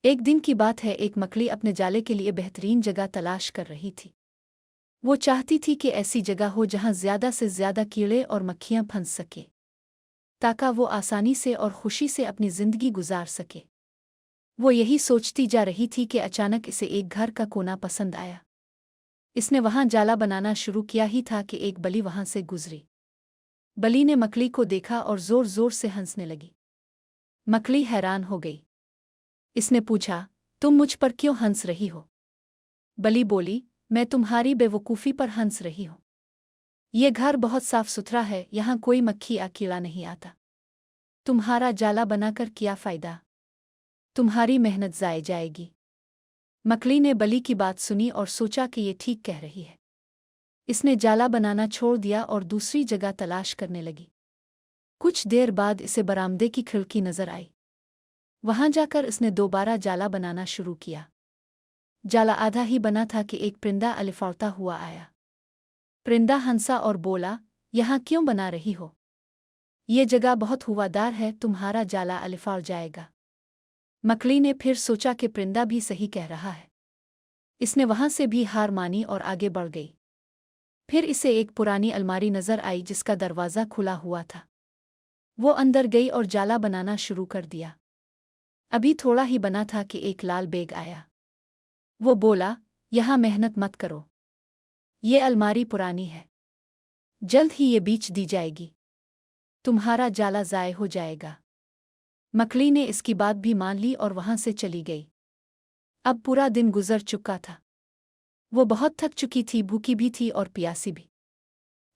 एक दिन की बात है, एक मकड़ी अपने जाले के लिए बेहतरीन जगह तलाश कर रही थी। वो चाहती थी कि ऐसी जगह हो जहां ज्यादा से ज्यादा कीड़े और मक्खियां फंस सके, ताकि वो आसानी से और खुशी से अपनी जिंदगी गुजार सके। वो यही सोचती जा रही थी कि अचानक इसे एक घर का कोना पसंद आया। इसने वहां जाला बनाना शुरू किया ही था कि एक बली वहां से गुजरी। बली ने मकड़ी को देखा और जोर जोर से हंसने लगी। मकड़ी हैरान हो गई। इसने पूछा, तुम मुझ पर क्यों हंस रही हो? बली बोली, मैं तुम्हारी बेवकूफ़ी पर हंस रही हूँ। ये घर बहुत साफ सुथरा है, यहाँ कोई मक्खी या कीड़ा नहीं आता। तुम्हारा जाला बनाकर क्या फ़ायदा? तुम्हारी मेहनत ज़ाय जाएगी। मकड़ी ने बली की बात सुनी और सोचा कि ये ठीक कह रही है। इसने जाला बनाना छोड़ दिया और दूसरी जगह तलाश करने लगी। कुछ देर बाद इसे बरामदे की खिड़की नजर आई। वहां जाकर इसने दोबारा जाला बनाना शुरू किया। जाला आधा ही बना था कि एक परिंदा अलिफौता हुआ आया। परिंदा हंसा और बोला, यहाँ क्यों बना रही हो? ये जगह बहुत हवादार है, तुम्हारा जाला अलिफाड़ जाएगा। मकड़ी ने फिर सोचा कि परिंदा भी सही कह रहा है। इसने वहां से भी हार मानी और आगे बढ़ गई। फिर इसे एक पुरानी अलमारी नजर आई जिसका दरवाज़ा खुला हुआ था। वो अंदर गई और जाला बनाना शुरू कर दिया। अभी थोड़ा ही बना था कि एक लाल बैग आया। वो बोला, यहाँ मेहनत मत करो। ये अलमारी पुरानी है, जल्द ही ये बेच दी जाएगी। तुम्हारा जाला ज़ाय हो जाएगा। मकड़ी ने इसकी बात भी मान ली और वहां से चली गई। अब पूरा दिन गुजर चुका था। वो बहुत थक चुकी थी, भूखी भी थी और प्यासी भी।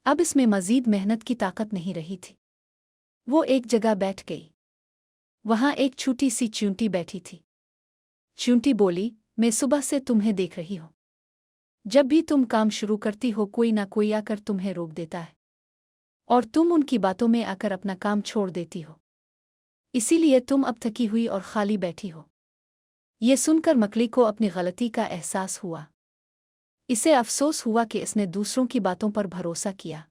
अब इसमें मजीद मेहनत की ताकत नहीं रही थी। वो एक जगह बैठ गई। वहां एक छोटी सी चींटी बैठी थी। चींटी बोली, मैं सुबह से तुम्हें देख रही हूं। जब भी तुम काम शुरू करती हो, कोई ना कोई आकर तुम्हें रोक देता है और तुम उनकी बातों में आकर अपना काम छोड़ देती हो। इसीलिए तुम अब थकी हुई और खाली बैठी हो। ये सुनकर मकड़ी को अपनी गलती का एहसास हुआ। इसे अफसोस हुआ कि इसने दूसरों की बातों पर भरोसा किया।